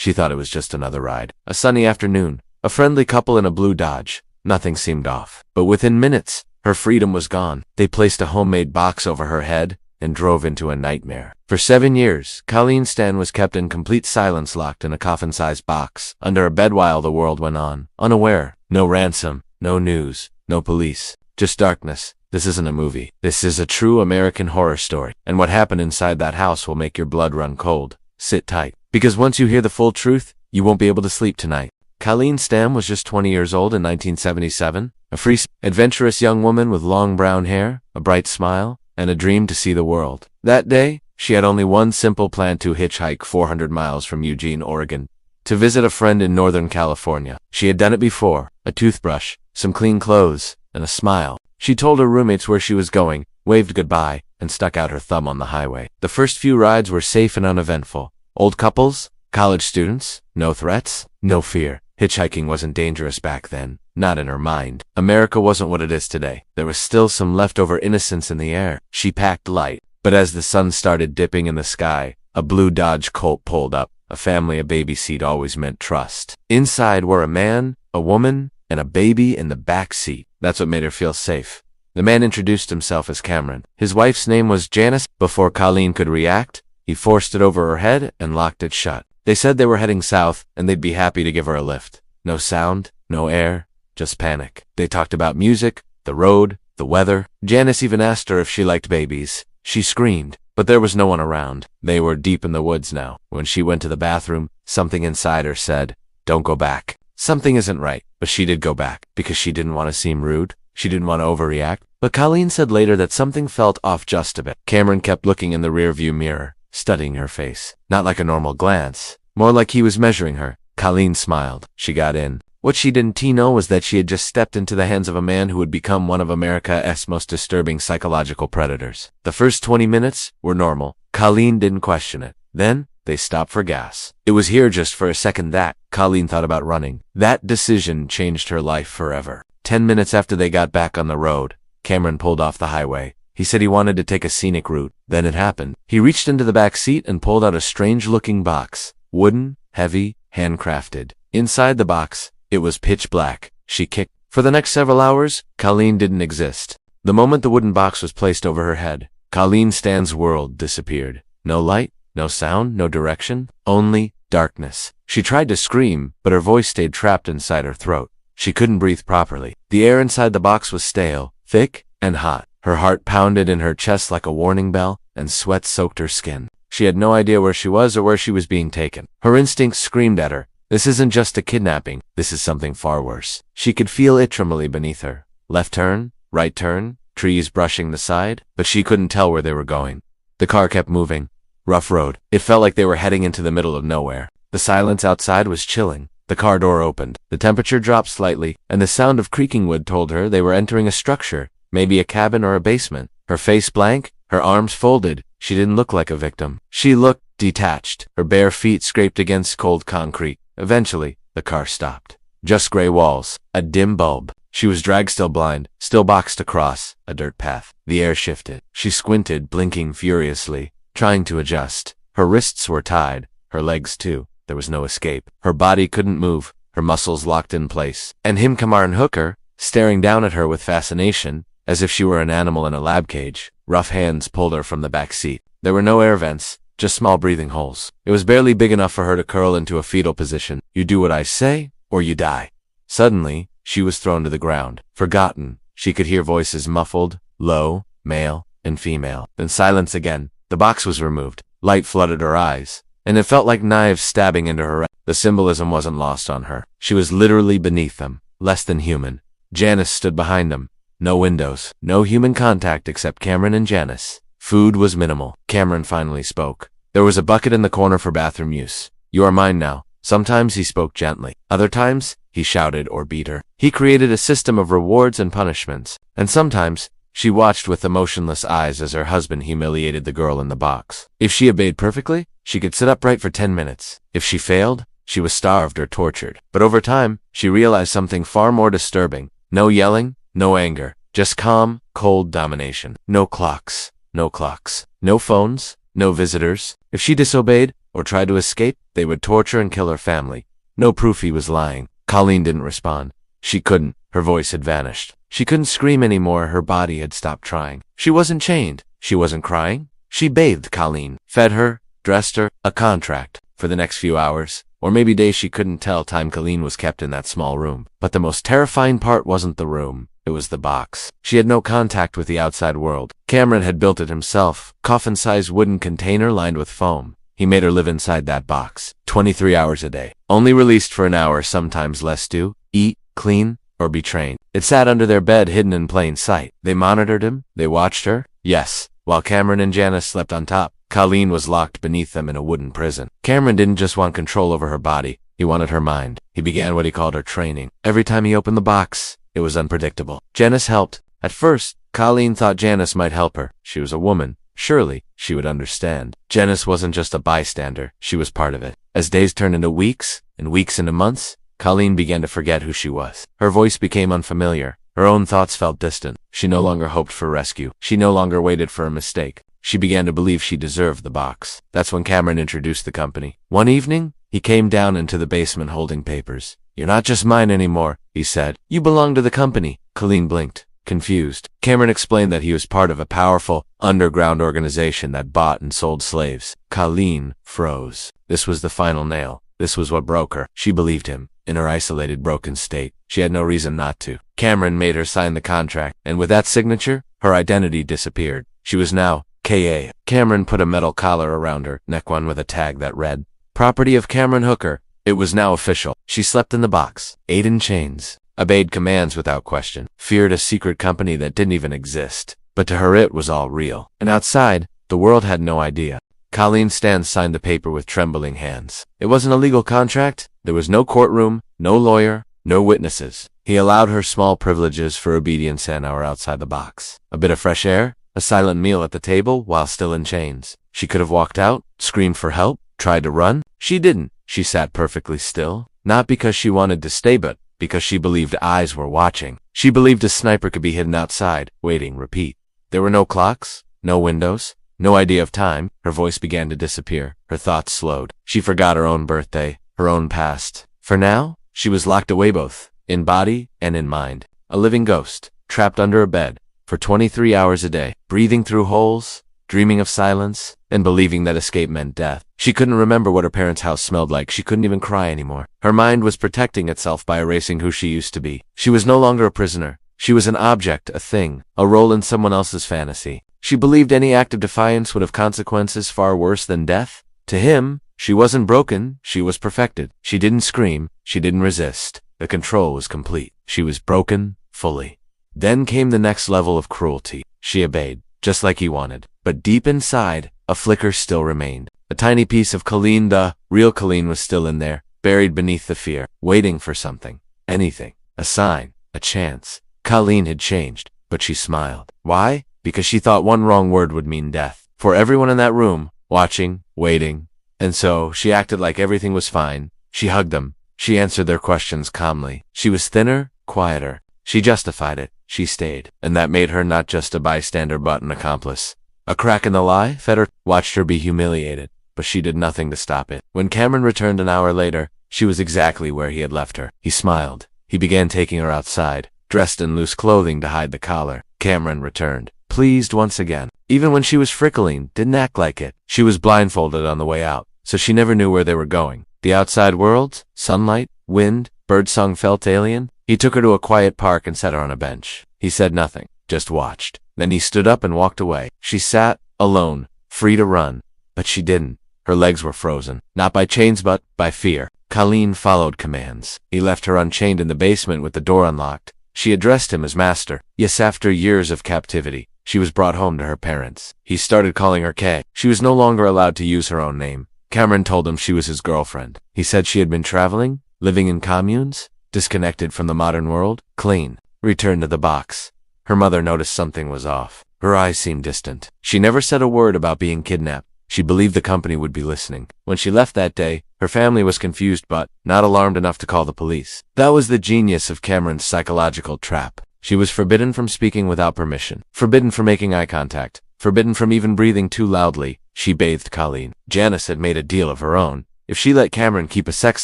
She thought it was just another ride. A sunny afternoon, a friendly couple in a blue Dodge. Nothing seemed off. But within minutes, her freedom was gone. They placed a homemade box over her head and drove into a nightmare. For 7 years, Colleen Stan was kept in complete silence, locked in a coffin-sized box, under a bed while the world went on. Unaware. No ransom, no news, no police. Just darkness. This isn't a movie. This is a true American horror story. And what happened inside that house will make your blood run cold. Sit tight. Because once you hear the full truth, you won't be able to sleep tonight. Colleen Stan was just 20 years old in 1977, a free, adventurous young woman with long brown hair, a bright smile, and a dream to see the world. That day, she had only one simple plan: to hitchhike 400 miles from Eugene, Oregon, to visit a friend in Northern California. She had done it before: a toothbrush, some clean clothes, and a smile. She told her roommates where she was going, waved goodbye, and stuck out her thumb on the highway. The first few rides were safe and uneventful. Old couples, college students, no threats, no fear. Hitchhiking wasn't dangerous back then, not in her mind. America wasn't what it is today. There was still some leftover innocence in the air. She packed light, but as the sun started dipping in the sky, a blue Dodge Colt pulled up. A family, a baby seat always meant trust. Inside were a man, a woman, and a baby in the back seat. That's what made her feel safe. The man introduced himself as Cameron. His wife's name was Janice. Before Colleen could react, he forced it over her head and locked it shut. They said they were heading south, and they'd be happy to give her a lift. No sound, no air, just panic. They talked about music, the road, the weather. Janice even asked her if she liked babies. She screamed, but there was no one around. They were deep in the woods now. When she went to the bathroom, something inside her said, "Don't go back." Something isn't right, but she did go back, because she didn't want to seem rude. She didn't want to overreact. But Colleen said later that something felt off just a bit. Cameron kept looking in the rearview mirror, studying her face. Not like a normal glance, more like he was measuring her. Colleen smiled. She got in. What she didn't know was that she had just stepped into the hands of a man who would become one of America's most disturbing psychological predators. The first 20 minutes were normal. Colleen didn't question it. Then, they stopped for gas. It was here just for a second that Colleen thought about running. That decision changed her life forever. 10 minutes after they got back on the road, Cameron pulled off the highway. He said he wanted to take a scenic route. Then it happened. He reached into the back seat and pulled out a strange-looking box. Wooden, heavy, handcrafted. Inside the box, it was pitch black. She kicked. For the next several hours, Colleen didn't exist. The moment the wooden box was placed over her head, Colleen Stan's world disappeared. No light, no sound, no direction, only darkness. She tried to scream, but her voice stayed trapped inside her throat. She couldn't breathe properly. The air inside the box was stale, thick, and hot. Her heart pounded in her chest like a warning bell, and sweat soaked her skin. She had no idea where she was or where she was being taken. Her instincts screamed at her. This isn't just a kidnapping. This is something far worse. She could feel it trembling beneath her. Left turn, right turn, trees brushing the side, but she couldn't tell where they were going. The car kept moving. Rough road. It felt like they were heading into the middle of nowhere. The silence outside was chilling. The car door opened. The temperature dropped slightly, and the sound of creaking wood told her they were entering a structure, maybe a cabin or a basement. Her face blank, her arms folded. She didn't look like a victim. She looked detached. Her bare feet scraped against cold concrete. Eventually, the car stopped. Just gray walls, a dim bulb. She was dragged, still blind, still boxed across a dirt path. The air shifted. She squinted, blinking furiously, trying to adjust. Her wrists were tied, her legs too. There was no escape. Her body couldn't move, her muscles locked in place. And him, Cameron Hooker, staring down at her with fascination, as if she were an animal in a lab cage. Rough hands pulled her from the back seat. There were no air vents, just small breathing holes. It was barely big enough for her to curl into a fetal position. You do what I say, or you die. Suddenly, she was thrown to the ground. Forgotten. She could hear voices muffled, low, male, and female. Then silence again. The box was removed. Light flooded her eyes, and it felt like knives stabbing into her. The symbolism wasn't lost on her. She was literally beneath them, less than human. Janice stood behind them. No windows, no human contact except Cameron and Janice. Food was minimal. Cameron finally spoke. There was a bucket in the corner for bathroom use. You are mine now. Sometimes he spoke gently. Other times, he shouted or beat her. He created a system of rewards and punishments. And sometimes, she watched with emotionless eyes as her husband humiliated the girl in the box. If she obeyed perfectly, she could sit upright for 10 minutes. If she failed, she was starved or tortured. But over time, she realized something far more disturbing. No yelling, no anger, just calm, cold domination. No clocks, no phones, no visitors. If she disobeyed, or tried to escape, they would torture and kill her family. No proof he was lying. Colleen didn't respond. She couldn't. Her voice had vanished. She couldn't scream anymore. Her body had stopped trying. She wasn't chained. She wasn't crying. She bathed Colleen, fed her, dressed her, a contract. For the next few hours, or maybe days, she couldn't tell time, Colleen was kept in that small room. But the most terrifying part wasn't the room. It was the box. She had no contact with the outside world. Cameron had built it himself, coffin-sized wooden container lined with foam. He made her live inside that box, 23 hours a day. Only released for an hour, sometimes less, to eat, clean, or be trained. It sat under their bed, hidden in plain sight. They monitored him. They watched her. Yes, while Cameron and Janice slept on top, Colleen was locked beneath them in a wooden prison. Cameron didn't just want control over her body. He wanted her mind. He began what he called her training. Every time he opened the box, it was unpredictable. Janice helped. At first, Colleen thought Janice might help her. She was a woman. Surely, she would understand. Janice wasn't just a bystander. She was part of it. As days turned into weeks, and weeks into months, Colleen began to forget who she was. Her voice became unfamiliar. Her own thoughts felt distant. She no longer hoped for rescue. She no longer waited for a mistake. She began to believe she deserved the box. That's when Cameron introduced the company. One evening, he came down into the basement holding papers. "You're not just mine anymore," he said. "You belong to the company." Colleen blinked, confused. Cameron explained that he was part of a powerful, underground organization that bought and sold slaves. Colleen froze. This was the final nail. This was what broke her. She believed him. In her isolated, broken state, she had no reason not to. Cameron made her sign the contract, and with that signature, her identity disappeared. She was now K.A. Cameron put a metal collar around her neck, one with a tag that read, "Property of Cameron Hooker." It was now official. She slept in the box, ate in chains, obeyed commands without question, feared a secret company that didn't even exist. But to her it was all real. And outside, the world had no idea. Colleen Stan signed the paper with trembling hands. It wasn't a legal contract. There was no courtroom, no lawyer, no witnesses. He allowed her small privileges for obedience an hour outside the box. A bit of fresh air, a silent meal at the table while still in chains. She could have walked out, screamed for help, tried to run. She didn't. She sat perfectly still, not because she wanted to stay, but because she believed eyes were watching. She believed a sniper could be hidden outside, waiting. Repeat. There were no clocks, no windows, no idea of time. Her voice began to disappear. Her thoughts slowed. She forgot her own birthday, her own past. For now, she was locked away both, in body and in mind. A living ghost, trapped under a bed, for 23 hours a day, breathing through holes, dreaming of silence, and believing that escape meant death. She couldn't remember what her parents' house smelled like. She couldn't even cry anymore. Her mind was protecting itself by erasing who she used to be. She was no longer a prisoner. She was an object, a thing, a role in someone else's fantasy. She believed any act of defiance would have consequences far worse than death. To him, she wasn't broken, she was perfected. She didn't scream, she didn't resist. The control was complete. She was broken, fully. Then came the next level of cruelty. She obeyed, just like he wanted. But deep inside, a flicker still remained. A tiny piece of Colleen, the real Colleen, was still in there, buried beneath the fear, waiting for something. Anything. A sign. A chance. Colleen had changed, but she smiled. Why? Because she thought one wrong word would mean death. For everyone in that room, watching, waiting. And so, she acted like everything was fine. She hugged them. She answered their questions calmly. She was thinner, quieter. She justified it. She stayed. And that made her not just a bystander but an accomplice. A crack in the lie, Feder watched her be humiliated, but she did nothing to stop it. When Cameron returned an hour later, she was exactly where he had left her. He smiled. He began taking her outside, dressed in loose clothing to hide the collar. Cameron returned, pleased once again. Even when she was frickling, didn't act like it. She was blindfolded on the way out, so she never knew where they were going. The outside world, sunlight, wind, birdsong felt alien. He took her to a quiet park and set her on a bench. He said nothing, just watched. Then he stood up and walked away. She sat, alone, free to run. But she didn't. Her legs were frozen. Not by chains but by fear. Colleen followed commands. He left her unchained in the basement with the door unlocked. She addressed him as master. Yes, after years of captivity, she was brought home to her parents. He started calling her Kay. She was no longer allowed to use her own name. Cameron told him she was his girlfriend. He said she had been traveling, living in communes, disconnected from the modern world. Clean. Returned to the box. Her mother noticed something was off. Her eyes seemed distant. She never said a word about being kidnapped. She believed the company would be listening. When she left that day, her family was confused but not alarmed enough to call the police. That was the genius of Cameron's psychological trap. She was forbidden from speaking without permission, forbidden from making eye contact, forbidden from even breathing too loudly, She bathed Colleen. Janice had made a deal of her own. If she let Cameron keep a sex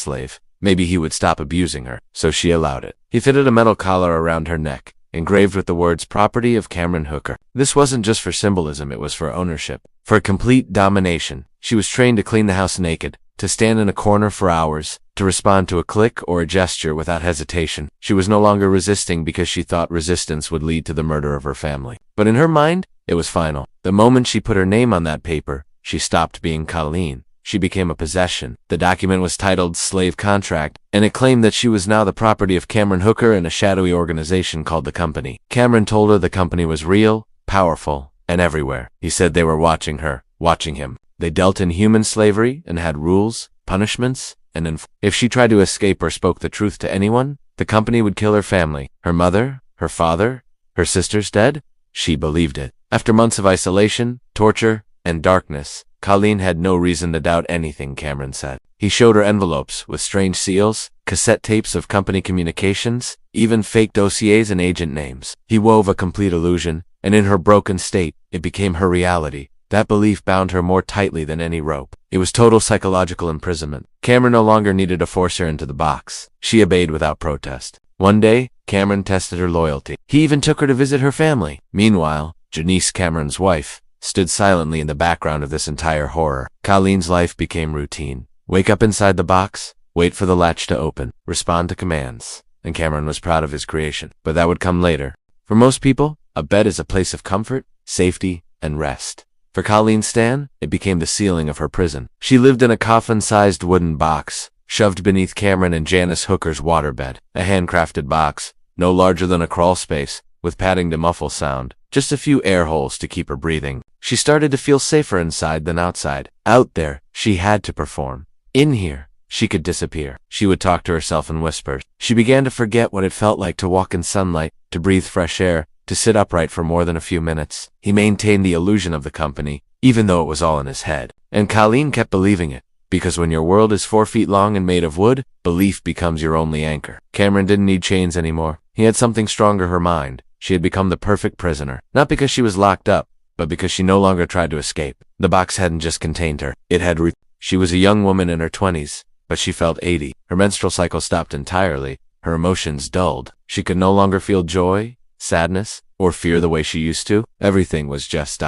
slave, maybe he would stop abusing her, so she allowed it. He fitted a metal collar around her neck, engraved with the words "Property of Cameron Hooker." This wasn't just for symbolism, it was for ownership, for complete domination. She was trained to clean the house naked, to stand in a corner for hours, to respond to a click or a gesture without hesitation. She was no longer resisting because she thought resistance would lead to the murder of her family. But in her mind, it was final. The moment she put her name on that paper, she stopped being Colleen. She became a possession. The document was titled Slave Contract, and it claimed that she was now the property of Cameron Hooker and a shadowy organization called the Company. Cameron told her the company was real, powerful, and everywhere. He said they were watching her, watching him. They dealt in human slavery and had rules, punishments, and if she tried to escape or spoke the truth to anyone, the company would kill her family. Her mother, her father, her sisters dead? She believed it. After months of isolation, torture, and darkness, Colleen had no reason to doubt anything Cameron said. He showed her envelopes with strange seals, cassette tapes of company communications, even fake dossiers and agent names. He wove a complete illusion, and in her broken state, it became her reality. That belief bound her more tightly than any rope. It was total psychological imprisonment. Cameron no longer needed to force her into the box. She obeyed without protest. One day, Cameron tested her loyalty. He even took her to visit her family. Meanwhile, Janice, Cameron's wife, stood silently in the background of this entire horror. Colleen's life became routine. Wake up inside the box, wait for the latch to open, respond to commands. And Cameron was proud of his creation. But that would come later. For most people, a bed is a place of comfort, safety, and rest. For Colleen Stan, it became the ceiling of her prison. She lived in a coffin-sized wooden box, shoved beneath Cameron and Janice Hooker's waterbed. A handcrafted box, no larger than a crawl space, with padding to muffle sound. Just a few air holes to keep her breathing. She started to feel safer inside than outside. Out there, she had to perform. In here, she could disappear. She would talk to herself in whispers. She began to forget what it felt like to walk in sunlight, to breathe fresh air, to sit upright for more than a few minutes. He maintained the illusion of the company, even though it was all in his head. And Colleen kept believing it, because when your world is 4 feet long and made of wood, belief becomes your only anchor. Cameron didn't need chains anymore. He had something stronger: her mind. She had become the perfect prisoner, not because she was locked up, but because she no longer tried to escape. The box hadn't just contained her, it had She was a young woman in her 20s, but she felt 80. Her menstrual cycle stopped entirely, her emotions dulled. She could no longer feel joy, sadness, or fear the way she used to. Everything was just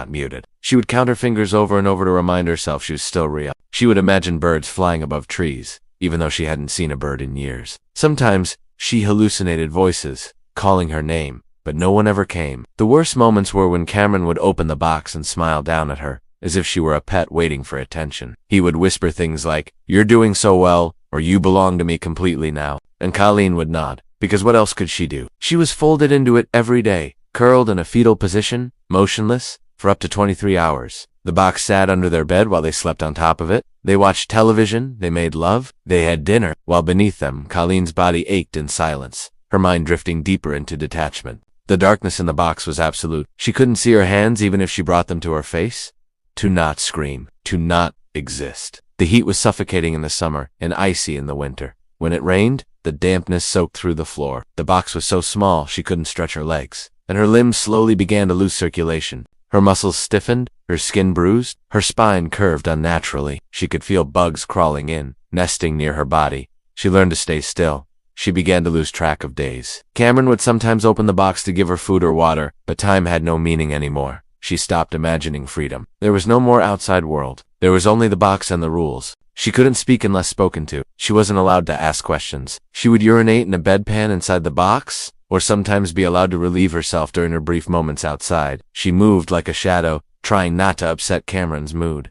muted. She would count her fingers over and over to remind herself she was still real. She would imagine birds flying above trees, even though she hadn't seen a bird in years. Sometimes, she hallucinated voices, calling her name, but no one ever came. The worst moments were when Cameron would open the box and smile down at her, as if she were a pet waiting for attention. He would whisper things like, "You're doing so well," or "You belong to me completely now." And Colleen would nod, because what else could she do? She was folded into it every day, curled in a fetal position, motionless, for up to 23 hours. The box sat under their bed while they slept on top of it. They watched television, they made love, they had dinner, while beneath them, Colleen's body ached in silence, her mind drifting deeper into detachment. The darkness in the box was absolute. She couldn't see her hands even if she brought them to her face. To not scream, to not exist. The heat was suffocating in the summer and icy in the winter. When it rained, the dampness soaked through the floor. The box was so small she couldn't stretch her legs, and her limbs slowly began to lose circulation. Her muscles stiffened, her skin bruised, her spine curved unnaturally. She could feel bugs crawling in, nesting near her body. She learned to stay still. She began to lose track of days. Cameron would sometimes open the box to give her food or water, but time had no meaning anymore. She stopped imagining freedom. There was no more outside world. There was only the box and the rules. She couldn't speak unless spoken to. She wasn't allowed to ask questions. She would urinate in a bedpan inside the box, or sometimes be allowed to relieve herself during her brief moments outside. She moved like a shadow, trying not to upset Cameron's mood.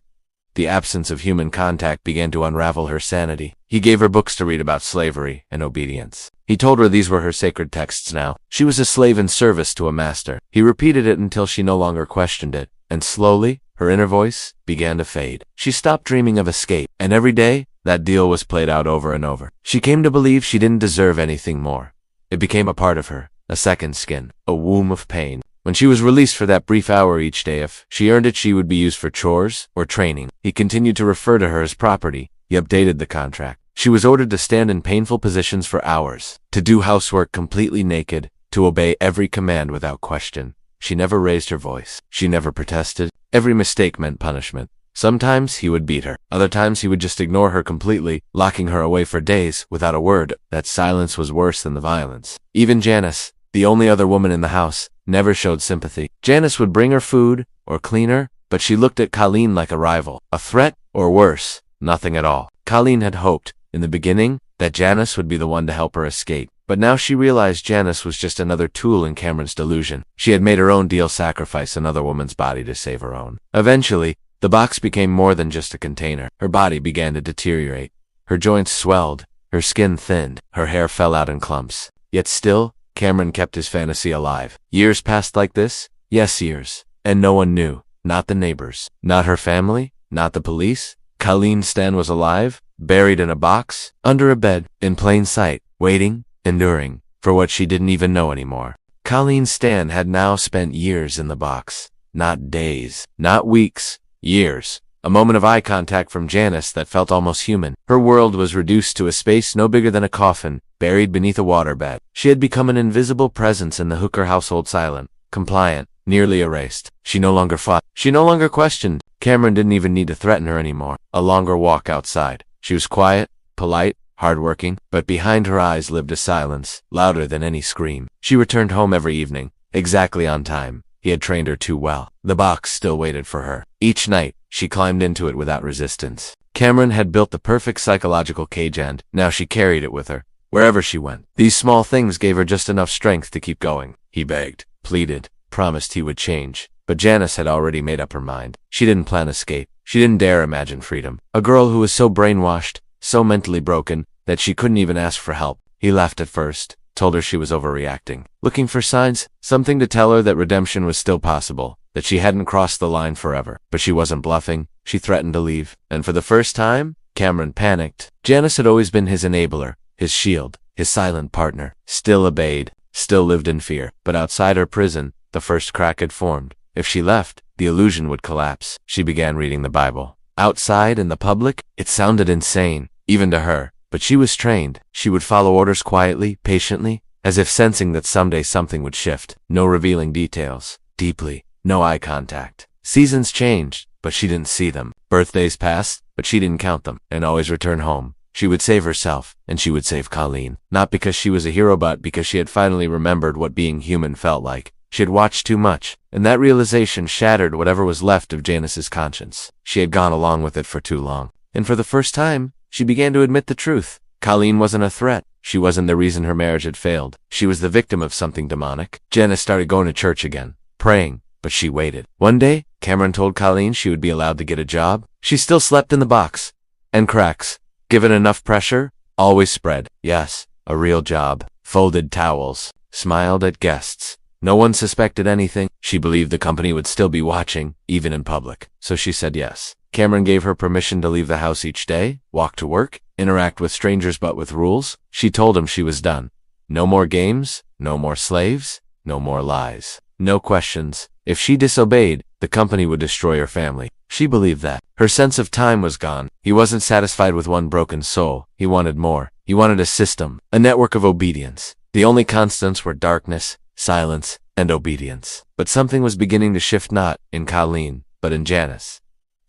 The absence of human contact began to unravel her sanity. He gave her books to read about slavery and obedience. He told her these were her sacred texts now. She was a slave in service to a master. He repeated it until she no longer questioned it, and slowly, her inner voice began to fade. She stopped dreaming of escape, and every day, that deal was played out over and over. She came to believe she didn't deserve anything more. It became a part of her, a second skin, a womb of pain. When she was released for that brief hour each day, if she earned it, she would be used for chores or training. He continued to refer to her as property. He updated the contract. She was ordered to stand in painful positions for hours, to do housework completely naked, to obey every command without question. She never raised her voice. She never protested. Every mistake meant punishment. Sometimes he would beat her. Other times he would just ignore her completely, locking her away for days without a word. That silence was worse than the violence. Even Janice, the only other woman in the house, never showed sympathy. Janice would bring her food or clean her, but she looked at Colleen like a rival, a threat, or worse, nothing at all. Colleen had hoped, in the beginning, that Janice would be the one to help her escape. But now she realized Janice was just another tool in Cameron's delusion. She had made her own deal sacrifice another woman's body to save her own. Eventually, the box became more than just a container. Her body began to deteriorate. Her joints swelled, her skin thinned, her hair fell out in clumps. Yet still, Cameron kept his fantasy alive. Years passed like this? Yes, years. And no one knew. Not the neighbors. Not her family. Not the police. Colleen Stan was alive, buried in a box, under a bed, in plain sight, waiting, enduring, for what she didn't even know anymore. Colleen Stan had now spent years in the box. Not days. Not weeks. Years. A moment of eye contact from Janice that felt almost human. Her world was reduced to a space no bigger than a coffin, buried beneath a waterbed. She had become an invisible presence in the Hooker household, silent, compliant, nearly erased. She no longer fought. She no longer questioned. Cameron didn't even need to threaten her anymore. A longer walk outside. She was quiet, polite, hardworking, but behind her eyes lived a silence, louder than any scream. She returned home every evening, exactly on time. He had trained her too well. The box still waited for her. Each night, she climbed into it without resistance. Cameron had built the perfect psychological cage, and now she carried it with her, wherever she went. These small things gave her just enough strength to keep going. He begged, pleaded, promised he would change. But Janice had already made up her mind. She didn't plan escape. She didn't dare imagine freedom. A girl who was so brainwashed, so mentally broken, that she couldn't even ask for help. He laughed at first, told her she was overreacting. Looking for signs, something to tell her that redemption was still possible, that she hadn't crossed the line forever. But she wasn't bluffing. She threatened to leave. And for the first time, Cameron panicked. Janice had always been his enabler, his shield, his silent partner. Still obeyed, still lived in fear. But outside her prison, the first crack had formed. If she left, the illusion would collapse. She began reading the Bible. Outside, in the public, it sounded insane, even to her. But she was trained. She would follow orders quietly, patiently, as if sensing that someday something would shift. No revealing details. Deeply. No eye contact. Seasons changed, but she didn't see them. Birthdays passed, but she didn't count them. And always return home. She would save herself, and she would save Colleen. Not because she was a hero, but because she had finally remembered what being human felt like. She had watched too much, and that realization shattered whatever was left of Janice's conscience. She had gone along with it for too long. And for the first time, she began to admit the truth. Colleen wasn't a threat. She wasn't the reason her marriage had failed. She was the victim of something demonic. Janice started going to church again, praying, but she waited. One day, Cameron told Colleen she would be allowed to get a job. She still slept in the box. And cracks, given enough pressure, always spread. Yes, a real job. Folded towels. Smiled at guests. No one suspected anything. She believed the company would still be watching, even in public. So she said yes. Cameron gave her permission to leave the house each day, walk to work, interact with strangers but with rules. She told him she was done. No more games, no more slaves, no more lies. No questions. If she disobeyed, the company would destroy her family. She believed that. Her sense of time was gone. He wasn't satisfied with one broken soul. He wanted more. He wanted a system, a network of obedience. The only constants were darkness, silence, and obedience. But something was beginning to shift, not in Colleen, but in Janice.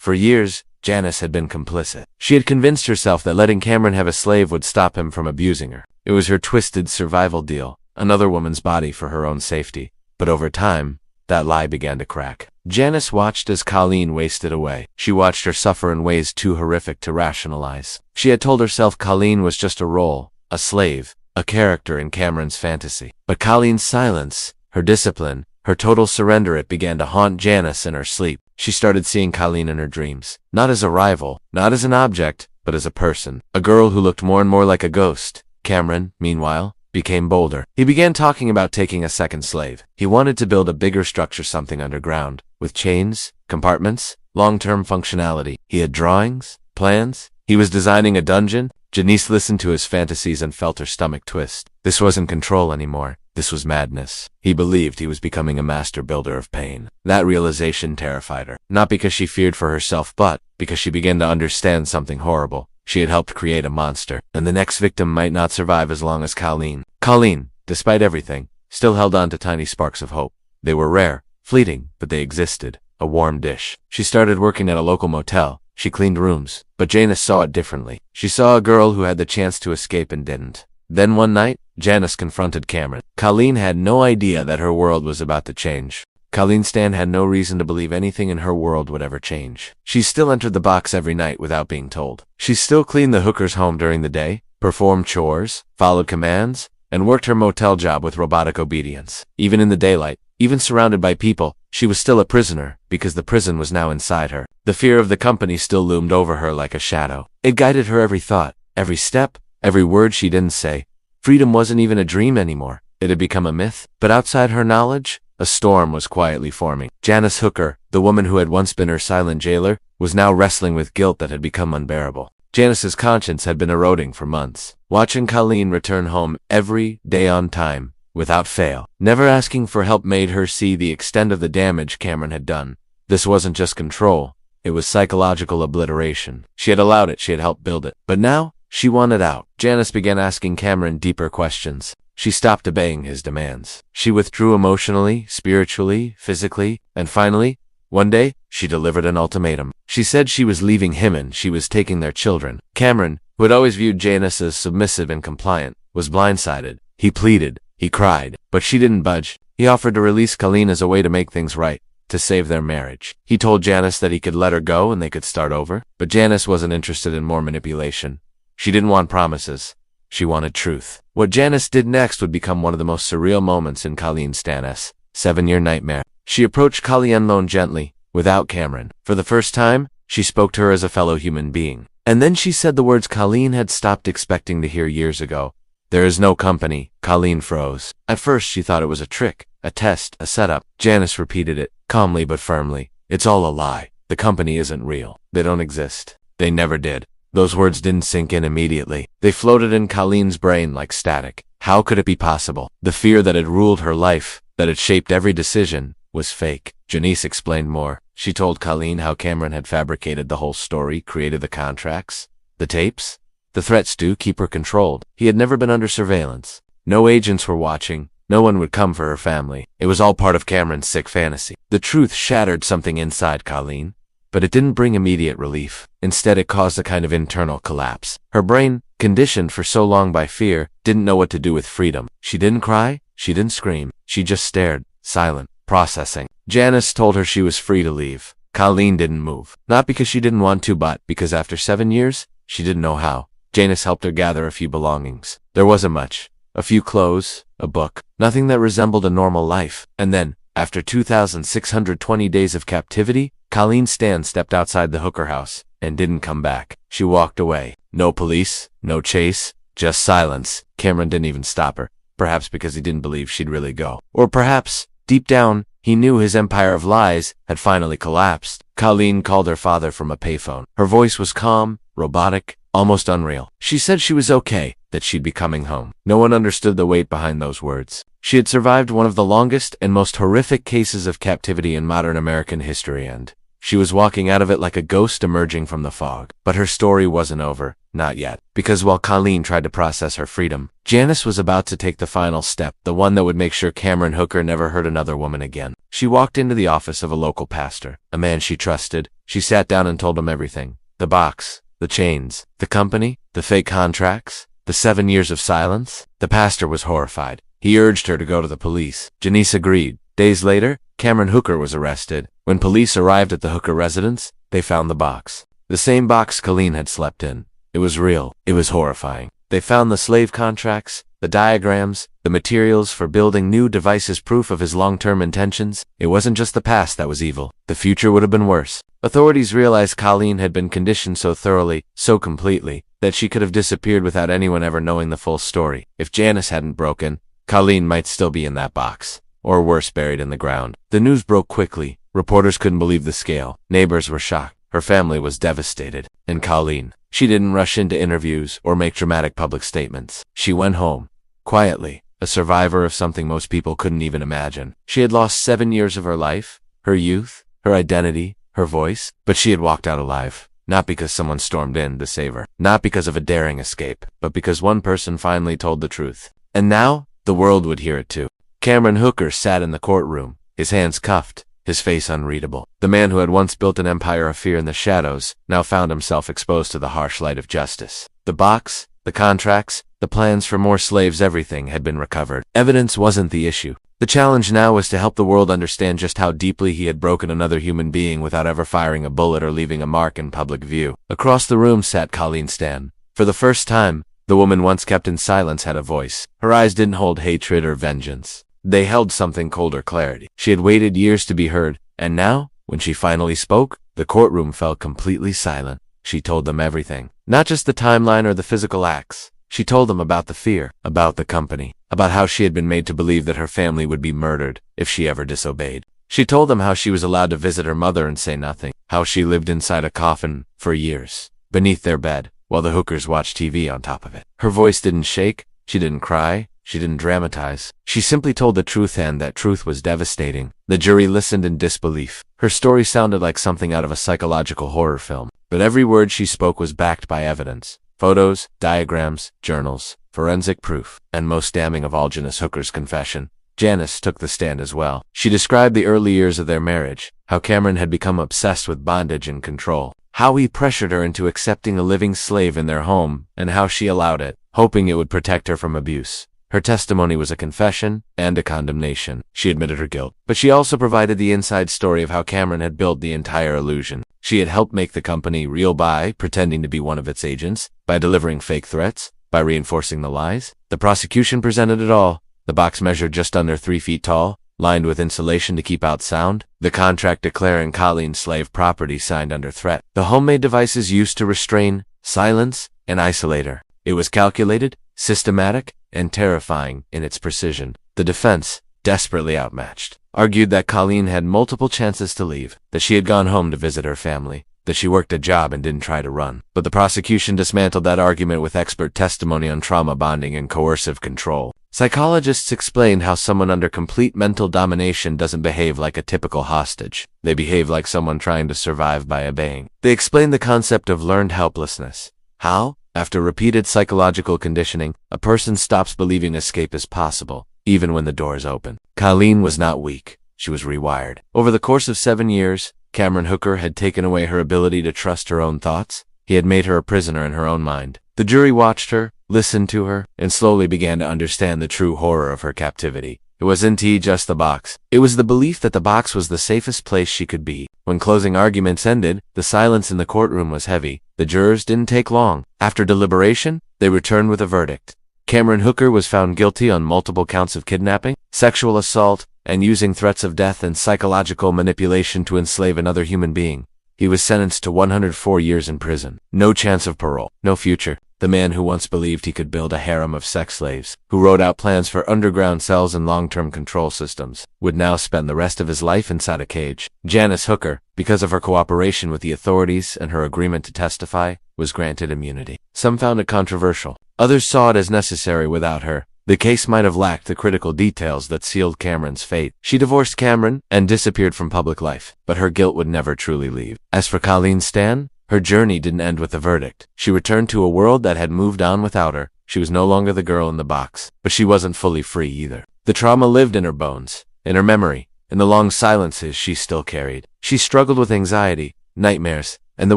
For years, Janice had been complicit. She had convinced herself that letting Cameron have a slave would stop him from abusing her. It was her twisted survival deal, another woman's body for her own safety. But over time, that lie began to crack. Janice watched as Colleen wasted away. She watched her suffer in ways too horrific to rationalize. She had told herself Colleen was just a role, a slave, a character in Cameron's fantasy. But Colleen's silence, her discipline, her total surrender, it began to haunt Janice in her sleep. She started seeing Colleen in her dreams. Not as a rival, not as an object, but as a person. A girl who looked more and more like a ghost. Cameron, meanwhile, became bolder. He began talking about taking a second slave. He wanted to build a bigger structure, something underground, with chains, compartments, long-term functionality. He had drawings, plans. He was designing a dungeon. Janice listened to his fantasies and felt her stomach twist. This wasn't control anymore. This was madness. He believed he was becoming a master builder of pain. That realization terrified her. Not because she feared for herself, but because she began to understand something horrible. She had helped create a monster, and the next victim might not survive as long as Colleen. Colleen, despite everything, still held on to tiny sparks of hope. They were rare, fleeting, but they existed. A warm dish. She started working at a local motel. She cleaned rooms. But Janice saw it differently. She saw a girl who had the chance to escape and didn't. Then one night, Janice confronted Cameron. Colleen had no idea that her world was about to change. Colleen Stan had no reason to believe anything in her world would ever change. She still entered the box every night without being told. She still cleaned the hooker's home during the day, performed chores, followed commands, and worked her motel job with robotic obedience. Even in the daylight, even surrounded by people, she was still a prisoner, because the prison was now inside her. The fear of the company still loomed over her like a shadow. It guided her every thought, every step, every word she didn't say. Freedom wasn't even a dream anymore. It had become a myth. But outside her knowledge, a storm was quietly forming. Janice Hooker, the woman who had once been her silent jailer, was now wrestling with guilt that had become unbearable. Janice's conscience had been eroding for months. Watching Colleen return home every day on time, without fail, never asking for help made her see the extent of the damage Cameron had done. This wasn't just control. It was psychological obliteration. She had allowed it. She had helped build it. But now, she wanted out. Janice began asking Cameron deeper questions. She stopped obeying his demands. She withdrew emotionally, spiritually, physically, and finally, one day, she delivered an ultimatum. She said she was leaving him and she was taking their children. Cameron, who had always viewed Janice as submissive and compliant, was blindsided. He pleaded, he cried, but she didn't budge. He offered to release Colleen as a way to make things right, to save their marriage. He told Janice that he could let her go and they could start over, but Janice wasn't interested in more manipulation. She didn't want promises. She wanted truth. What Janice did next would become one of the most surreal moments in Colleen Stan's 7-year nightmare. She approached Colleen alone gently, without Cameron. For the first time, she spoke to her as a fellow human being. And then she said the words Colleen had stopped expecting to hear years ago. "There is no company." Colleen froze. At first she thought it was a trick, a test, a setup. Janice repeated it, calmly but firmly. "It's all a lie. The company isn't real. They don't exist. They never did." Those words didn't sink in immediately. They floated in Colleen's brain like static. How could it be possible? The fear that had ruled her life, that had shaped every decision, was fake. Janice explained more. She told Colleen how Cameron had fabricated the whole story, created the contracts, the tapes, the threats to keep her controlled. He had never been under surveillance. No agents were watching. No one would come for her family. It was all part of Cameron's sick fantasy. The truth shattered something inside Colleen. But it didn't bring immediate relief. Instead, it caused a kind of internal collapse. Her brain, conditioned for so long by fear, didn't know what to do with freedom. She didn't cry. She didn't scream. She just stared, silent, processing. Janice told her she was free to leave. Colleen didn't move. Not because she didn't want to, but because after 7 years, she didn't know how. Janice helped her gather a few belongings. There wasn't much. A few clothes, a book, nothing that resembled a normal life. And then, after 2,620 days of captivity, Colleen Stan stepped outside the Hooker house and didn't come back. She walked away. No police, no chase, just silence. Cameron didn't even stop her, perhaps because he didn't believe she'd really go. Or perhaps, deep down, he knew his empire of lies had finally collapsed. Colleen called her father from a payphone. Her voice was calm, robotic, almost unreal. She said she was okay, that she'd be coming home. No one understood the weight behind those words. She had survived one of the longest and most horrific cases of captivity in modern American history, and she was walking out of it like a ghost emerging from the fog. But her story wasn't over, not yet. Because while Colleen tried to process her freedom, Janice was about to take the final step, the one that would make sure Cameron Hooker never hurt another woman again. She walked into the office of a local pastor, a man she trusted. She sat down and told him everything. The box, the chains, the company, the fake contracts, the 7 years of silence. The pastor was horrified. He urged her to go to the police. Janice agreed. Days later, Cameron Hooker was arrested. When police arrived at the Hooker residence, they found the box. The same box Colleen had slept in. It was real. It was horrifying. They found the slave contracts, the diagrams, the materials for building new devices, proof of his long-term intentions. It wasn't just the past that was evil. The future would have been worse. Authorities realized Colleen had been conditioned so thoroughly, so completely, that she could have disappeared without anyone ever knowing the full story. If Janice hadn't broken, Colleen might still be in that box. Or worse, buried in the ground. The news broke quickly. Reporters couldn't believe the scale. Neighbors were shocked. Her family was devastated. And Colleen, she didn't rush into interviews or make dramatic public statements. She went home, quietly, a survivor of something most people couldn't even imagine. She had lost 7 years of her life, her youth, her identity, her voice, but she had walked out alive. Not because someone stormed in to save her. Not because of a daring escape, but because one person finally told the truth. And now, the world would hear it too. Cameron Hooker sat in the courtroom, his hands cuffed, his face unreadable. The man who had once built an empire of fear in the shadows now found himself exposed to the harsh light of justice. The box, the contracts, the plans for more slaves, everything had been recovered. Evidence wasn't the issue. The challenge now was to help the world understand just how deeply he had broken another human being without ever firing a bullet or leaving a mark in public view. Across the room sat Colleen Stan. For the first time, the woman once kept in silence had a voice. Her eyes didn't hold hatred or vengeance. They held something colder, clarity. She had waited years to be heard, and now, when she finally spoke, the courtroom fell completely silent. She told them everything. Not just the timeline or the physical acts. She told them about the fear, about the company, about how she had been made to believe that her family would be murdered if she ever disobeyed. She told them how she was allowed to visit her mother and say nothing, how she lived inside a coffin for years, beneath their bed, while the hookers watched TV on top of it. Her voice didn't shake, she didn't cry, she didn't dramatize. She simply told the truth, and that truth was devastating. The jury listened in disbelief. Her story sounded like something out of a psychological horror film, but every word she spoke was backed by evidence. Photos, diagrams, journals, forensic proof, and most damning of all, Janice Hooker's confession. Janice took the stand as well. She described the early years of their marriage, how Cameron had become obsessed with bondage and control, how he pressured her into accepting a living slave in their home, and how she allowed it, hoping it would protect her from abuse. Her testimony was a confession and a condemnation. She admitted her guilt, but she also provided the inside story of how Cameron had built the entire illusion. She had helped make the company real by pretending to be one of its agents, by delivering fake threats, by reinforcing the lies. The prosecution presented it all. The box measured just under 3 feet tall, lined with insulation to keep out sound. The contract declaring Colleen's slave property signed under threat. The homemade devices used to restrain, silence, and isolate her. It was calculated, systematic, and terrifying in its precision. The defense, desperately outmatched, argued that Colleen had multiple chances to leave, that she had gone home to visit her family, that she worked a job and didn't try to run. But the prosecution dismantled that argument with expert testimony on trauma bonding and coercive control. Psychologists explained how someone under complete mental domination doesn't behave like a typical hostage. They behave like someone trying to survive by obeying. They explained the concept of learned helplessness. How? After repeated psychological conditioning, a person stops believing escape is possible, even when the door is open. Colleen was not weak. She was rewired. Over the course of 7 years, Cameron Hooker had taken away her ability to trust her own thoughts. He had made her a prisoner in her own mind. The jury watched her, listened to her, and slowly began to understand the true horror of her captivity. It wasn't just the box. It was the belief that the box was the safest place she could be. When closing arguments ended, the silence in the courtroom was heavy. The jurors didn't take long. After deliberation, they returned with a verdict. Cameron Hooker was found guilty on multiple counts of kidnapping, sexual assault, and using threats of death and psychological manipulation to enslave another human being. He was sentenced to 104 years in prison. No chance of parole. No future. The man who once believed he could build a harem of sex slaves, who wrote out plans for underground cells and long-term control systems, would now spend the rest of his life inside a cage. Janice Hooker, because of her cooperation with the authorities and her agreement to testify, was granted immunity. Some found it controversial. Others saw it as necessary. Without her, the case might have lacked the critical details that sealed Cameron's fate. She divorced Cameron and disappeared from public life, but her guilt would never truly leave. As for Colleen Stan, her journey didn't end with the verdict. She returned to a world that had moved on without her. She was no longer the girl in the box, but she wasn't fully free either. The trauma lived in her bones, in her memory, in the long silences she still carried. She struggled with anxiety, nightmares, and the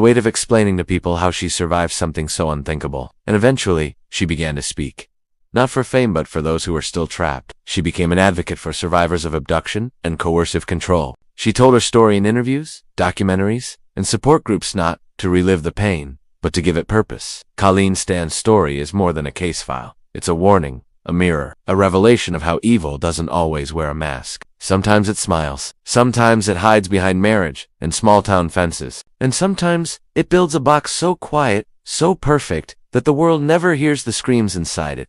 weight of explaining to people how she survived something so unthinkable. And eventually, she began to speak. Not for fame, but for those who were still trapped. She became an advocate for survivors of abduction and coercive control. She told her story in interviews, documentaries, and support groups, not to relive the pain, but to give it purpose. Colleen Stan's story is more than a case file. It's a warning, a mirror, a revelation of how evil doesn't always wear a mask. Sometimes it smiles. Sometimes it hides behind marriage and small-town fences. And sometimes it builds a box so quiet, so perfect, that the world never hears the screams inside it.